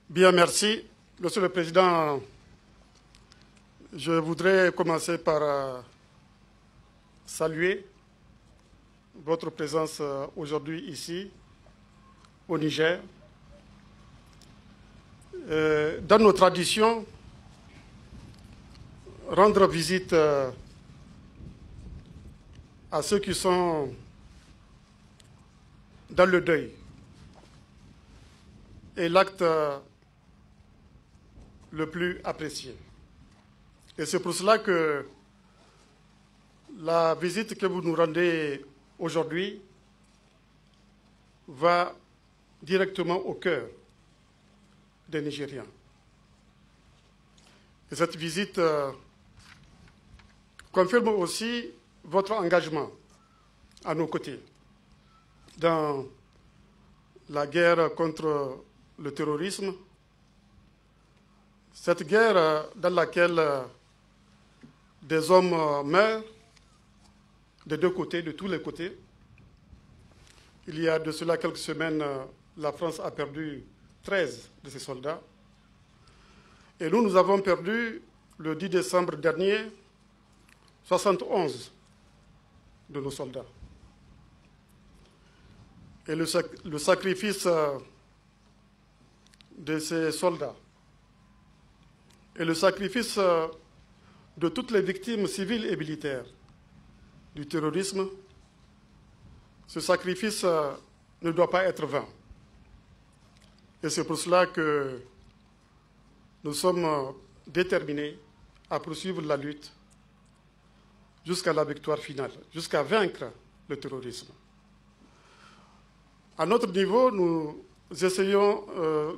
Bien, merci. Monsieur le Président, je voudrais commencer par saluer votre présence aujourd'hui ici, au Niger. Dans nos traditions, rendre visite à ceux qui sont dans le deuil est l'acte le plus apprécié. Et c'est pour cela que la visite que vous nous rendez aujourd'hui va directement au cœur des Nigériens. Et cette visite confirme aussi votre engagement à nos côtés dans la guerre contre le terrorisme, cette guerre dans laquelle des hommes meurent des deux côtés, de tous les côtés. Il y a de cela quelques semaines, la France a perdu 13 de ses soldats. Et nous avons perdu, le 10 décembre dernier, 71 de nos soldats. Et le sacrifice de ces soldats et le sacrifice de toutes les victimes civiles et militaires du terrorisme, ce sacrifice ne doit pas être vain. Et c'est pour cela que nous sommes déterminés à poursuivre la lutte jusqu'à la victoire finale, jusqu'à vaincre le terrorisme. À notre niveau, nous essayons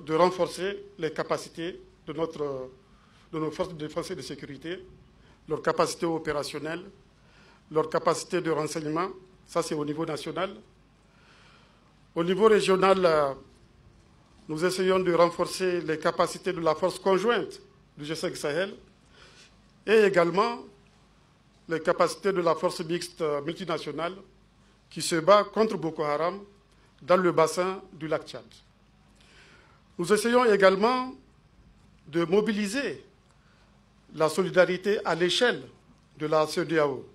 de renforcer les capacités de nos forces de défense et de sécurité, leurs capacités opérationnelles, leurs capacités de renseignement, ça c'est au niveau national. Au niveau régional, nous essayons de renforcer les capacités de la force conjointe du G5 Sahel et également les capacités de la force mixte multinationale qui se bat contre Boko Haram dans le bassin du lac Tchad. Nous essayons également de mobiliser la solidarité à l'échelle de la CEDEAO.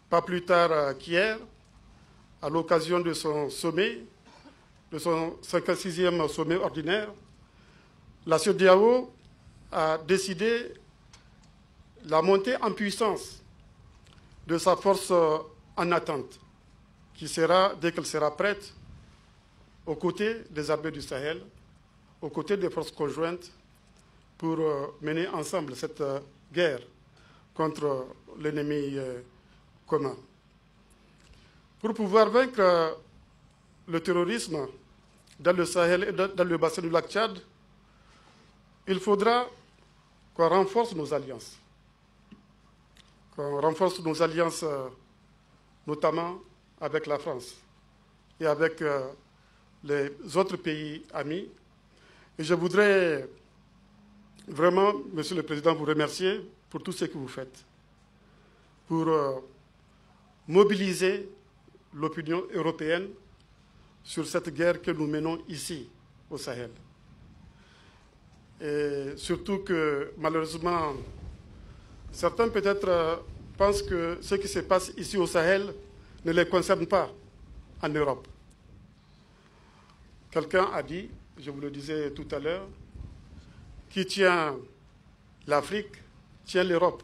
Pas plus tard qu'hier, à l'occasion de son sommet, de son 56e sommet ordinaire, la CEDEAO a décidé la montée en puissance de sa force en attente, qui sera, dès qu'elle sera prête, aux côtés des armées du Sahel, aux côtés des forces conjointes, pour mener ensemble cette guerre contre l'ennemi commun. Pour pouvoir vaincre le terrorisme dans le Sahel et dans le bassin du lac Tchad, il faudra qu'on renforce nos alliances. Qu'on renforce nos alliances notamment avec la France et avec les autres pays amis. Et je voudrais vraiment, Monsieur le Président, vous remercier pour tout ce que vous faites, pour mobiliser l'opinion européenne sur cette guerre que nous menons ici, au Sahel. Et surtout que, malheureusement, certains peut-être pensent que ce qui se passe ici au Sahel ne les concerne pas en Europe. Quelqu'un a dit, je vous le disais tout à l'heure, qui tient l'Afrique, tient l'Europe.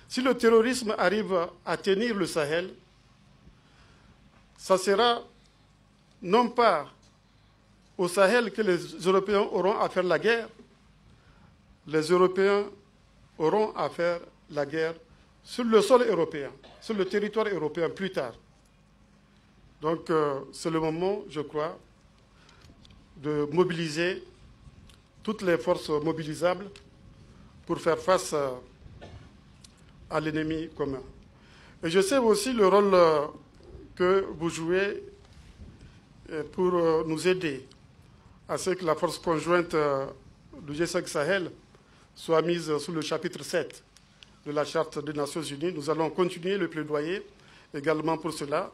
Si le terrorisme arrive à tenir le Sahel, ça sera non pas au Sahel que les Européens auront à faire la guerre, les Européens auront à faire la guerre sur le sol européen, sur le territoire européen plus tard. Donc c'est le moment, je crois, de mobiliser toutes les forces mobilisables pour faire face à l'ennemi commun. Et je sais aussi le rôle que vous jouez pour nous aider à ce que la force conjointe du G5 Sahel soit mise sous le chapitre 7 de la Charte des Nations Unies. Nous allons continuer le plaidoyer également pour cela.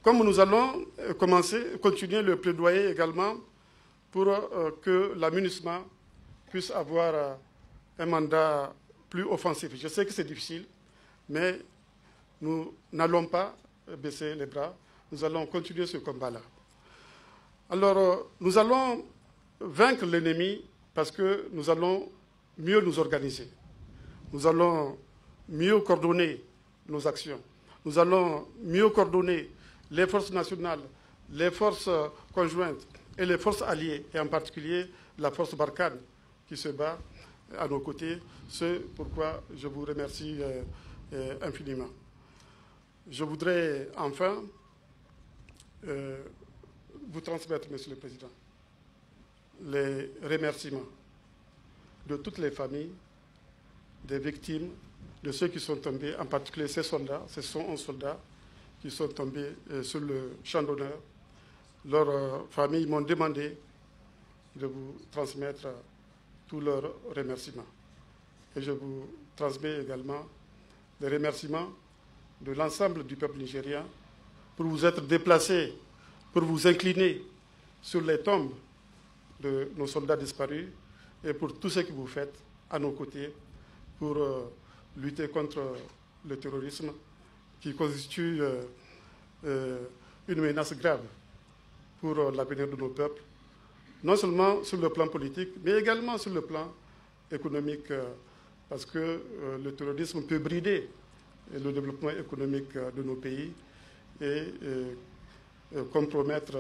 Comme nous allons continuer le plaidoyer également pour que la MINUSMA puisse avoir un mandat plus offensif. Je sais que c'est difficile, mais nous n'allons pas baisser les bras. Nous allons continuer ce combat-là. Alors, nous allons vaincre l'ennemi parce que nous allons mieux nous organiser. Nous allons mieux coordonner nos actions. Nous allons mieux coordonner les forces nationales, les forces conjointes et les forces alliées, et en particulier la force Barkhane qui se bat à nos côtés. C'est pourquoi je vous remercie infiniment. Je voudrais enfin vous transmettre, Monsieur le Président, les remerciements de toutes les familles, des victimes, de ceux qui sont tombés, en particulier ces soldats, ce sont 11 soldats qui sont tombés sur le champ d'honneur. Leurs familles m'ont demandé de vous transmettre tous leurs remerciements. Et je vous transmets également les remerciements de l'ensemble du peuple nigérien pour vous être déplacés, pour vous incliner sur les tombes de nos soldats disparus et pour tout ce que vous faites à nos côtés pour lutter contre le terrorisme qui constitue une menace grave pour l'avenir de nos peuples, non seulement sur le plan politique, mais également sur le plan économique, parce que le terrorisme peut brider le développement économique de nos pays et compromettre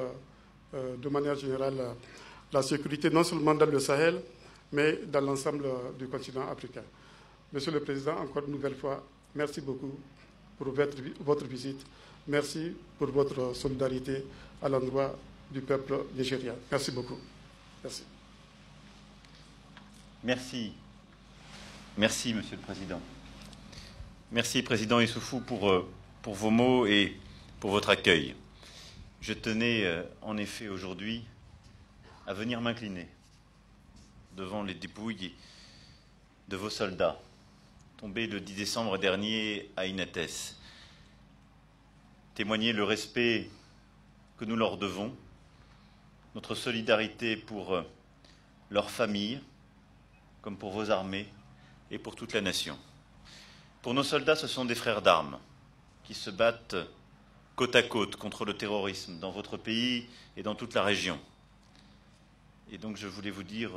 de manière générale la sécurité, non seulement dans le Sahel, mais dans l'ensemble du continent africain. Monsieur le Président, encore une nouvelle fois, merci beaucoup pour votre visite. Merci pour votre solidarité à l'endroit du peuple nigérien. Merci beaucoup. Merci. Merci. Merci, Monsieur le Président. Merci, Président Issoufou, pour vos mots et pour votre accueil. Je tenais en effet aujourd'hui à venir m'incliner devant les dépouilles de vos soldats tombés le 10 décembre dernier à Inates. Témoigner le respect que nous leur devons, notre solidarité pour leurs familles, comme pour vos armées et pour toute la nation. Pour nos soldats, ce sont des frères d'armes qui se battent côte à côte contre le terrorisme dans votre pays et dans toute la région. Et donc je voulais vous dire,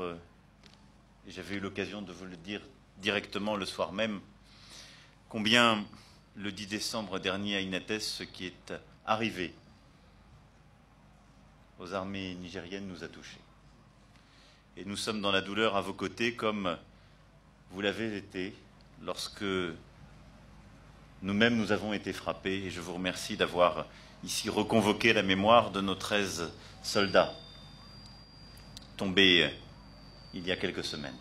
et j'avais eu l'occasion de vous le dire directement le soir même, combien le 10 décembre dernier à Inates, ce qui est arrivé aux armées nigériennes nous a touchés. Et nous sommes dans la douleur à vos côtés comme vous l'avez été lorsque nous-mêmes nous avons été frappés. Et je vous remercie d'avoir ici reconvoqué la mémoire de nos 13 soldats tombés il y a quelques semaines.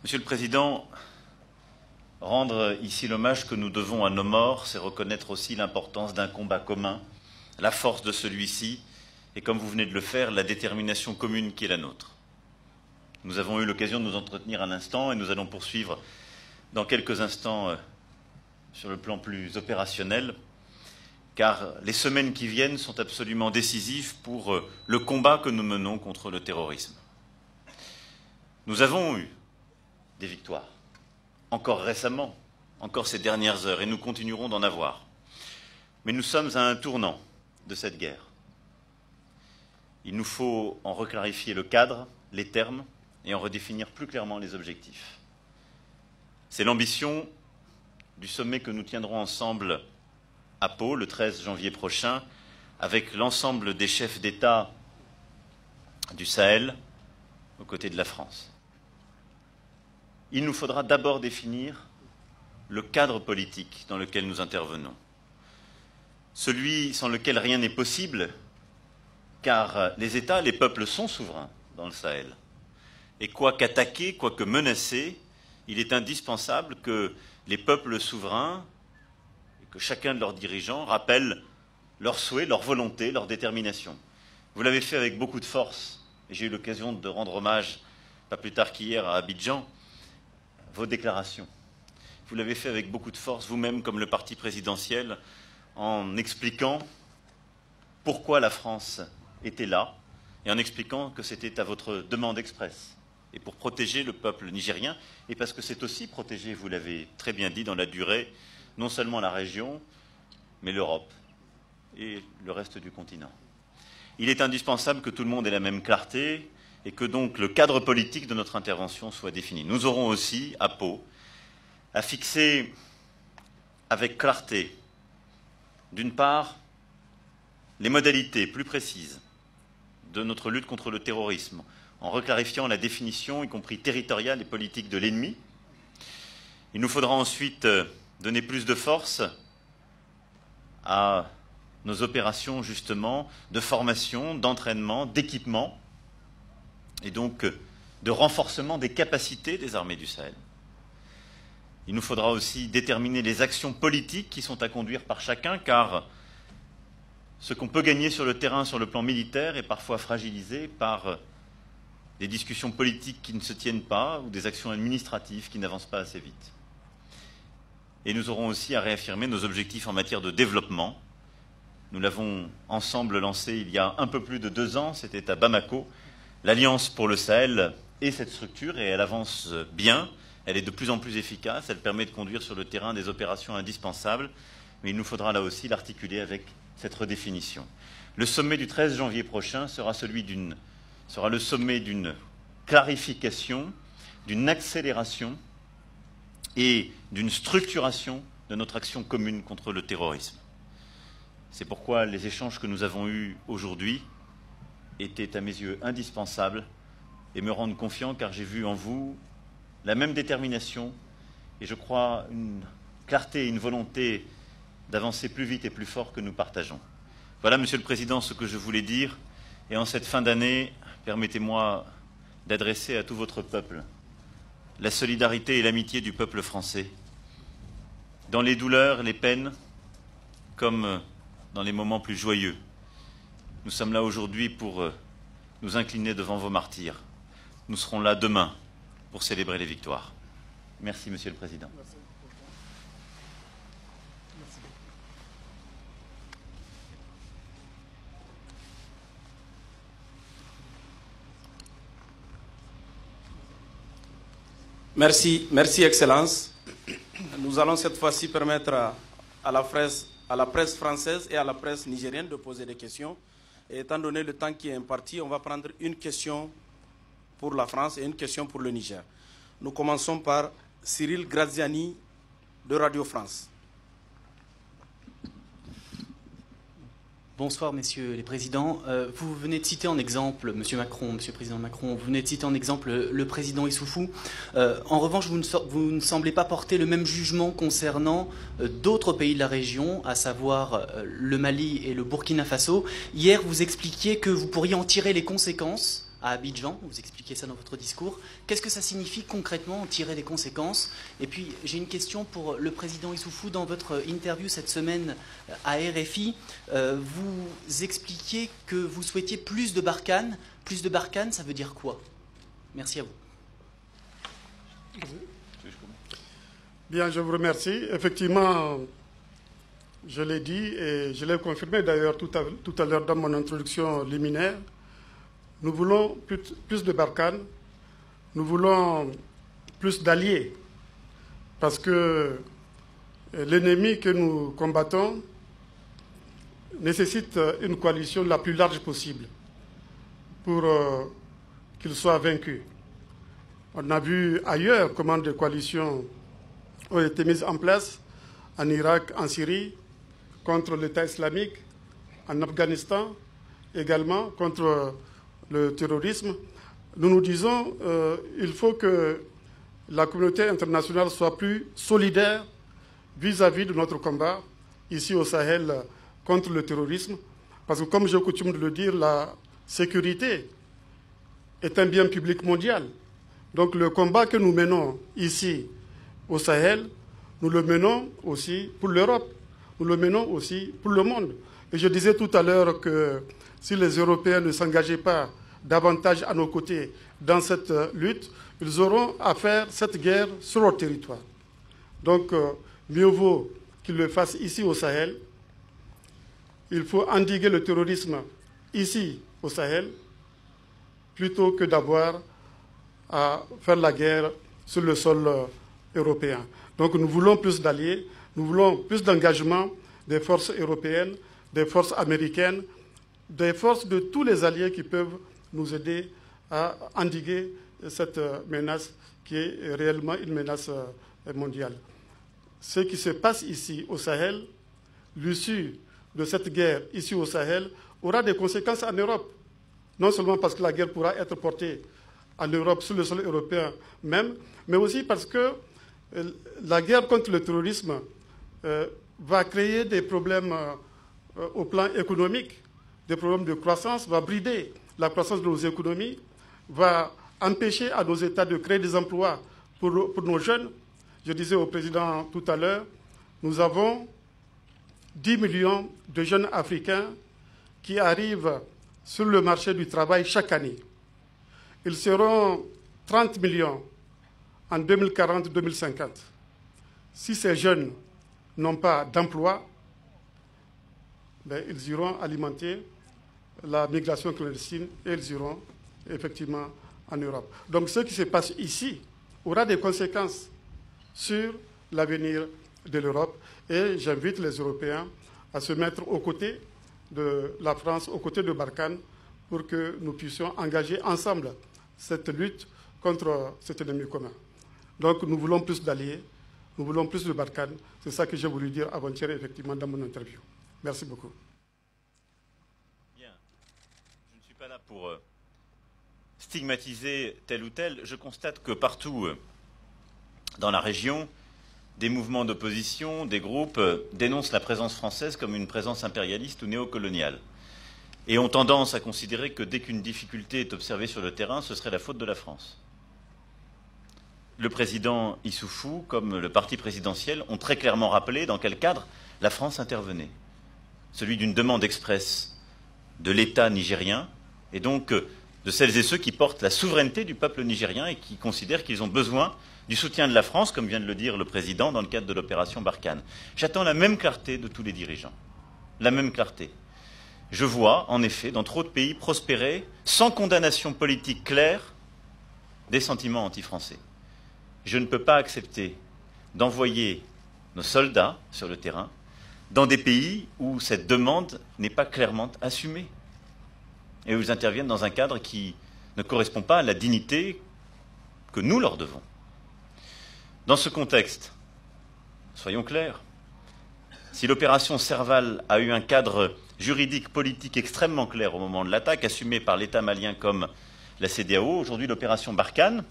Monsieur le Président, rendre ici l'hommage que nous devons à nos morts, c'est reconnaître aussi l'importance d'un combat commun, la force de celui-ci, et comme vous venez de le faire, la détermination commune qui est la nôtre. Nous avons eu l'occasion de nous entretenir un instant et nous allons poursuivre dans quelques instants sur le plan plus opérationnel, car les semaines qui viennent sont absolument décisives pour le combat que nous menons contre le terrorisme. Nous avons eu des victoires, encore récemment, encore ces dernières heures, et nous continuerons d'en avoir. Mais nous sommes à un tournant de cette guerre. Il nous faut en reclarifier le cadre, les termes, et en redéfinir plus clairement les objectifs. C'est l'ambition du sommet que nous tiendrons ensemble à Pau, le 13 janvier prochain, avec l'ensemble des chefs d'État du Sahel, aux côtés de la France. Il nous faudra d'abord définir le cadre politique dans lequel nous intervenons. Celui sans lequel rien n'est possible, car les États, les peuples sont souverains dans le Sahel. Et quoi qu'attaquer, quoi que menacer, il est indispensable que les peuples souverains, et que chacun de leurs dirigeants rappelle leurs souhaits, leur volonté, leur détermination. Vous l'avez fait avec beaucoup de force, et j'ai eu l'occasion de rendre hommage, pas plus tard qu'hier à Abidjan, vos déclarations. Vous l'avez fait avec beaucoup de force, vous-même comme le parti présidentiel, en expliquant pourquoi la France était là et en expliquant que c'était à votre demande expresse, et pour protéger le peuple nigérien, et parce que c'est aussi protéger, vous l'avez très bien dit, dans la durée, non seulement la région, mais l'Europe et le reste du continent. Il est indispensable que tout le monde ait la même clarté et que donc le cadre politique de notre intervention soit défini. Nous aurons aussi, à Pau, à fixer avec clarté, d'une part, les modalités plus précises de notre lutte contre le terrorisme, en reclarifiant la définition, y compris territoriale et politique, de l'ennemi. Il nous faudra ensuite donner plus de force à nos opérations, justement, de formation, d'entraînement, d'équipement, et donc de renforcement des capacités des armées du Sahel. Il nous faudra aussi déterminer les actions politiques qui sont à conduire par chacun, car ce qu'on peut gagner sur le terrain, sur le plan militaire, est parfois fragilisé par des discussions politiques qui ne se tiennent pas ou des actions administratives qui n'avancent pas assez vite. Et nous aurons aussi à réaffirmer nos objectifs en matière de développement. Nous l'avons ensemble lancé il y a un peu plus de 2 ans, c'était à Bamako. L'Alliance pour le Sahel est cette structure et elle avance bien. Elle est de plus en plus efficace, elle permet de conduire sur le terrain des opérations indispensables, mais il nous faudra là aussi l'articuler avec cette redéfinition. Le sommet du 13 janvier prochain sera le sommet d'une clarification, d'une accélération et d'une structuration de notre action commune contre le terrorisme. C'est pourquoi les échanges que nous avons eus aujourd'hui étaient à mes yeux indispensables et me rendent confiant car j'ai vu en vous la même détermination et je crois une clarté et une volonté d'avancer plus vite et plus fort que nous partageons. Voilà, Monsieur le Président, ce que je voulais dire. Et en cette fin d'année, permettez-moi d'adresser à tout votre peuple la solidarité et l'amitié du peuple français, dans les douleurs, les peines, comme dans les moments plus joyeux. Nous sommes là aujourd'hui pour nous incliner devant vos martyrs. Nous serons là demain pour célébrer les victoires. Merci, Monsieur le Président. Merci. Merci, Excellence. Nous allons cette fois-ci permettre à la presse française et à la presse nigérienne de poser des questions. Et étant donné le temps qui est imparti, on va prendre une question pour la France et une question pour le Niger. Nous commençons par Cyril Graziani de Radio France. Bonsoir, messieurs les présidents. Vous venez de citer en exemple, monsieur le président Macron, vous venez de citer en exemple le président Issoufou. En revanche, vous ne semblez pas porter le même jugement concernant d'autres pays de la région, à savoir le Mali et le Burkina Faso. Hier, vous expliquiez que vous pourriez en tirer les conséquences à Abidjan, vous expliquez ça dans votre discours. Qu'est-ce que ça signifie concrètement, en tirer les conséquences? Et puis, j'ai une question pour le président Issoufou. Dans votre interview cette semaine à RFI, vous expliquiez que vous souhaitiez plus de Barkhane. Plus de Barkhane, ça veut dire quoi? Merci à vous. Bien, je vous remercie. Effectivement, je l'ai dit et je l'ai confirmé d'ailleurs tout à l'heure dans mon introduction liminaire. Nous voulons plus de Barkhane, nous voulons plus d'alliés, parce que l'ennemi que nous combattons nécessite une coalition la plus large possible pour qu'il soit vaincu. On a vu ailleurs comment des coalitions ont été mises en place, en Irak, en Syrie, contre l'État islamique, en Afghanistan, également contre le terrorisme. Nous nous disons qu'il faut que la communauté internationale soit plus solidaire vis-à-vis de notre combat ici au Sahel contre le terrorisme. Parce que comme j'ai coutume de le dire, la sécurité est un bien public mondial. Donc le combat que nous menons ici au Sahel, nous le menons aussi pour l'Europe. Nous le menons aussi pour le monde. Et je disais tout à l'heure que si les Européens ne s'engageaient pas davantage à nos côtés dans cette lutte, ils auront à faire cette guerre sur leur territoire. Donc, mieux vaut qu'ils le fassent ici au Sahel. Il faut endiguer le terrorisme ici au Sahel. plutôt que d'avoir à faire la guerre sur le sol européen. Donc nous voulons plus d'alliés, nous voulons plus d'engagement des forces européennes, des forces américaines, des forces de tous les alliés qui peuvent nous aider à endiguer cette menace qui est réellement une menace mondiale. Ce qui se passe ici au Sahel, l'issue de cette guerre ici au Sahel aura des conséquences en Europe. Non seulement parce que la guerre pourra être portée en Europe, sur le sol européen même, mais aussi parce que la guerre contre le terrorisme va créer des problèmes au plan économique, des problèmes de croissance, va brider la croissance de nos économies, va empêcher à nos États de créer des emplois pour nos jeunes. Je disais au président tout à l'heure, nous avons 10 millions de jeunes Africains qui arrivent sur le marché du travail chaque année. Ils seront 30 millions en 2040-2050. Si ces jeunes n'ont pas d'emploi, ils iront alimenter la migration clandestine et ils iront effectivement en Europe. Donc ce qui se passe ici aura des conséquences sur l'avenir de l'Europe et j'invite les Européens à se mettre aux côtés de la France, aux côtés de Barkhane, pour que nous puissions engager ensemble cette lutte contre cet ennemi commun. Donc nous voulons plus d'alliés, nous voulons plus de Barkhane. C'est ça que j'ai voulu dire avant-hier, effectivement, dans mon interview. Merci beaucoup. Bien. Je ne suis pas là pour stigmatiser tel ou tel. Je constate que partout dans la région, des mouvements d'opposition, des groupes dénoncent la présence française comme une présence impérialiste ou néocoloniale et ont tendance à considérer que dès qu'une difficulté est observée sur le terrain, ce serait la faute de la France. Le président Issoufou, comme le parti présidentiel, ont très clairement rappelé dans quel cadre la France intervenait. Celui d'une demande expresse de l'État nigérien et donc de celles et ceux qui portent la souveraineté du peuple nigérien et qui considèrent qu'ils ont besoin du soutien de la France, comme vient de le dire le président, dans le cadre de l'opération Barkhane. J'attends la même clarté de tous les dirigeants. La même clarté. Je vois, en effet, dans trop de pays prospérer, sans condamnation politique claire, des sentiments anti-français. Je ne peux pas accepter d'envoyer nos soldats sur le terrain dans des pays où cette demande n'est pas clairement assumée et où ils interviennent dans un cadre qui ne correspond pas à la dignité que nous leur devons. Dans ce contexte, soyons clairs, si l'opération Serval a eu un cadre juridique, politique extrêmement clair au moment de l'attaque, assumé par l'État malien comme la CEDEAO, aujourd'hui l'opération Barkhane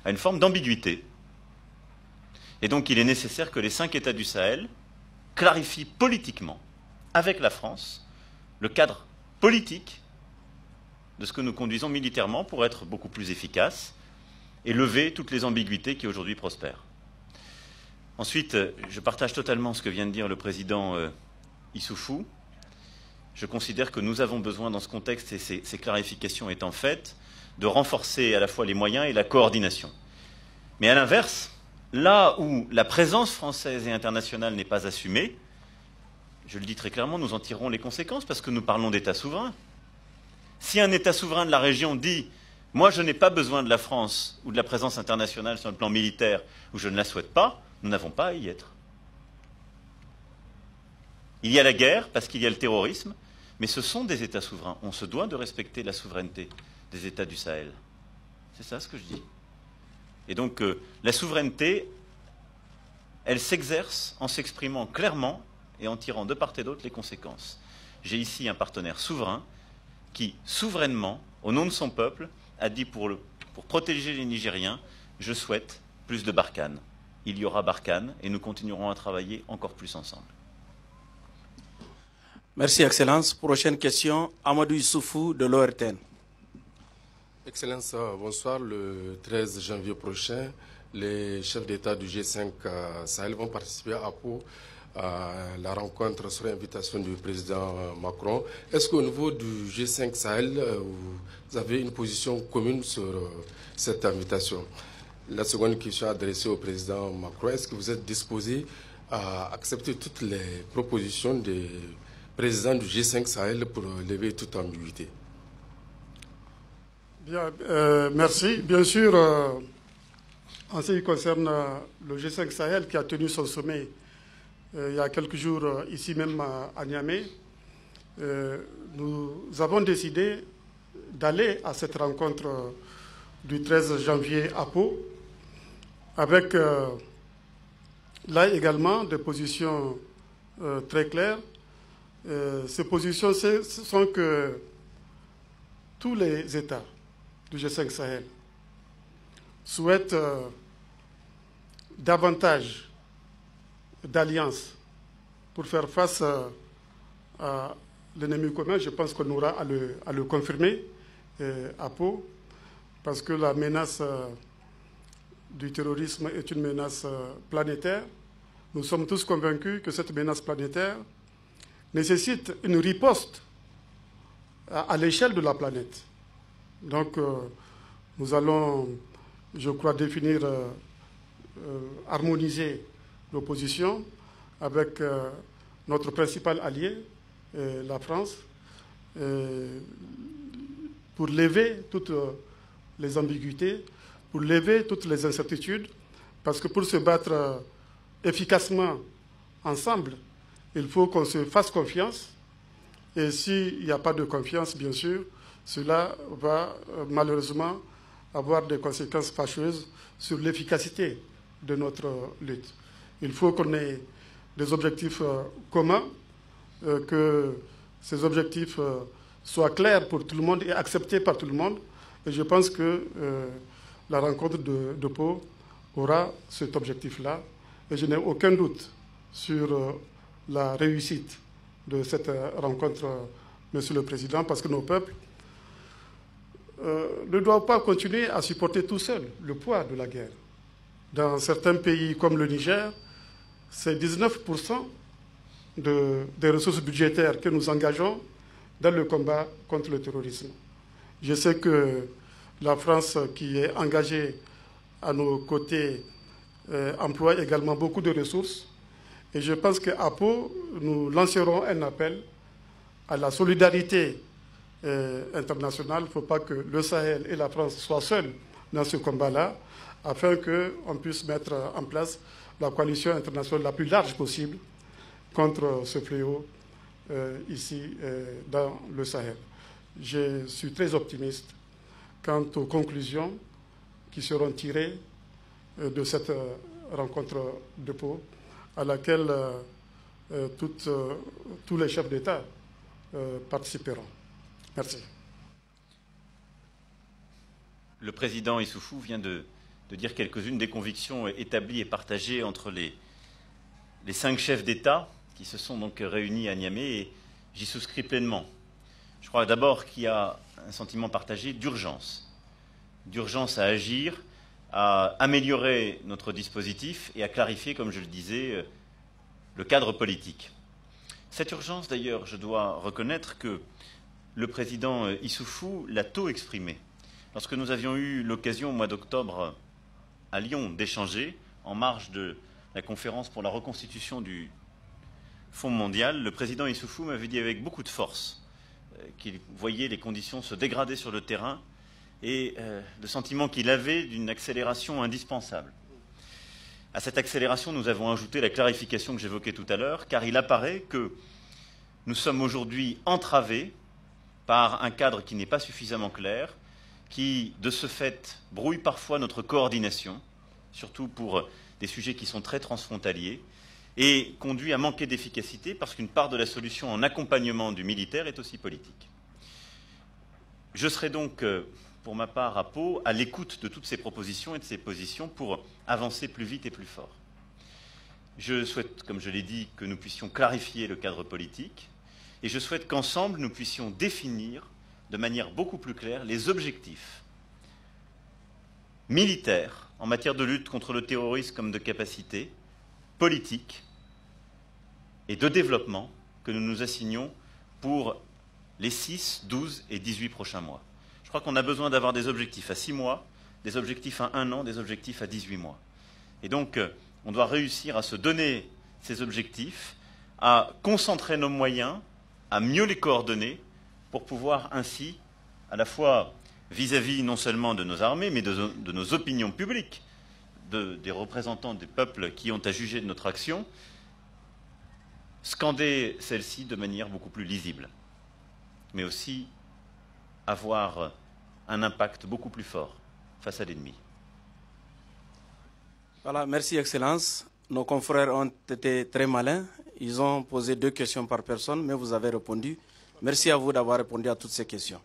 a une forme d'ambiguïté. Et donc il est nécessaire que les 5 États du Sahel clarifient politiquement, avec la France, le cadre politique de ce que nous conduisons militairement pour être beaucoup plus efficaces et lever toutes les ambiguïtés qui aujourd'hui prospèrent. Ensuite, je partage totalement ce que vient de dire le président Issoufou. Je considère que nous avons besoin, dans ce contexte, et ces clarifications étant faites, de renforcer à la fois les moyens et la coordination. Mais à l'inverse, là où la présence française et internationale n'est pas assumée, je le dis très clairement, nous en tirerons les conséquences parce que nous parlons d'État souverain. Si un État souverain de la région dit « moi je n'ai pas besoin de la France ou de la présence internationale sur le plan militaire ou je ne la souhaite pas », nous n'avons pas à y être. Il y a la guerre parce qu'il y a le terrorisme, mais ce sont des États souverains. On se doit de respecter la souveraineté des États du Sahel. C'est ça ce que je dis. Et donc la souveraineté, elle s'exerce en s'exprimant clairement et en tirant de part et d'autre les conséquences. J'ai ici un partenaire souverain qui, souverainement, au nom de son peuple, a dit pour protéger les Nigériens, je souhaite plus de Barkhane. Il y aura Barkhane et nous continuerons à travailler encore plus ensemble. Merci, Excellence. Prochaine question, Amadou Issoufou de l'ORTN. Excellence, bonsoir. Le 13 janvier prochain, les chefs d'État du G5 Sahel vont participer à Pau à la rencontre sur invitation du président Macron. Est-ce qu'au niveau du G5 Sahel, vous avez une position commune sur cette invitation? La seconde question adressée au président Macron, est-ce que vous êtes disposé à accepter toutes les propositions des présidents du G5 Sahel pour lever toute ambiguïté? Bien, merci. Bien sûr, en ce qui concerne le G5 Sahel qui a tenu son sommet il y a quelques jours ici même à Niamey, nous avons décidé d'aller à cette rencontre du 13 janvier à Pau avec là également des positions très claires. Ces positions sont que tous les États du G5 Sahel souhaitent davantage d'alliances pour faire face à l'ennemi commun. Je pense qu'on aura à le confirmer à Pau, parce que la menace du terrorisme est une menace planétaire. Nous sommes tous convaincus que cette menace planétaire nécessite une riposte à l'échelle de la planète. Donc, nous allons, je crois, définir, harmoniser nos positions avec notre principal allié, la France, pour lever toutes les ambiguïtés, pour lever toutes les incertitudes, parce que pour se battre efficacement ensemble, il faut qu'on se fasse confiance. Et s'il n'y a pas de confiance, bien sûr, cela va malheureusement avoir des conséquences fâcheuses sur l'efficacité de notre lutte. Il faut qu'on ait des objectifs communs, que ces objectifs soient clairs pour tout le monde et acceptés par tout le monde. Et je pense que la rencontre de Pau aura cet objectif-là. Et je n'ai aucun doute sur la réussite de cette rencontre, Monsieur le Président, parce que nos peuples ne doivent pas continuer à supporter tout seuls le poids de la guerre. Dans certains pays comme le Niger, c'est 19% des ressources budgétaires que nous engageons dans le combat contre le terrorisme. Je sais que la France, qui est engagée à nos côtés, emploie également beaucoup de ressources. Et je pense qu'à Pau, nous lancerons un appel à la solidarité internationale. Il ne faut pas que le Sahel et la France soient seuls dans ce combat-là, afin qu'on puisse mettre en place la coalition internationale la plus large possible contre ce fléau ici dans le Sahel. Je suis très optimiste quant aux conclusions qui seront tirées de cette rencontre de Pau, à laquelle tous les chefs d'État participeront. Merci. Le président Issoufou vient de dire quelques-unes des convictions établies et partagées entre les 5 chefs d'État qui se sont donc réunis à Niamey, et j'y souscris pleinement. Je crois d'abord qu'il y a un sentiment partagé d'urgence à agir, à améliorer notre dispositif et à clarifier, comme je le disais, le cadre politique. Cette urgence, d'ailleurs, je dois reconnaître que le président Issoufou l'a tôt exprimée. Lorsque nous avions eu l'occasion au mois d'octobre à Lyon d'échanger, en marge de la conférence pour la reconstitution du Fonds mondial, le président Issoufou m'avait dit avec beaucoup de force qu'il voyait les conditions se dégrader sur le terrain et le sentiment qu'il avait d'une accélération indispensable. À cette accélération, nous avons ajouté la clarification que j'évoquais tout à l'heure, car il apparaît que nous sommes aujourd'hui entravés par un cadre qui n'est pas suffisamment clair, qui, de ce fait, brouille parfois notre coordination, surtout pour des sujets qui sont très transfrontaliers, et conduit à manquer d'efficacité parce qu'une part de la solution en accompagnement du militaire est aussi politique. Je serai donc, pour ma part, à Pau, à l'écoute de toutes ces propositions et de ces positions pour avancer plus vite et plus fort. Je souhaite, comme je l'ai dit, que nous puissions clarifier le cadre politique, et je souhaite qu'ensemble, nous puissions définir de manière beaucoup plus claire les objectifs militaires en matière de lutte contre le terrorisme comme de capacité, politique et de développement que nous nous assignons pour les 6, 12 et 18 prochains mois. Je crois qu'on a besoin d'avoir des objectifs à 6 mois, des objectifs à 1 an, des objectifs à 18 mois. Et donc, on doit réussir à se donner ces objectifs, à concentrer nos moyens, à mieux les coordonner, pour pouvoir ainsi à la fois vis-à-vis non seulement de nos armées, mais de nos opinions publiques, des représentants des peuples qui ont à juger de notre action, scander celle-ci de manière beaucoup plus lisible, mais aussi avoir un impact beaucoup plus fort face à l'ennemi. Voilà, merci Excellence. Nos confrères ont été très malins. Ils ont posé 2 questions par personne, mais vous avez répondu. Merci à vous d'avoir répondu à toutes ces questions.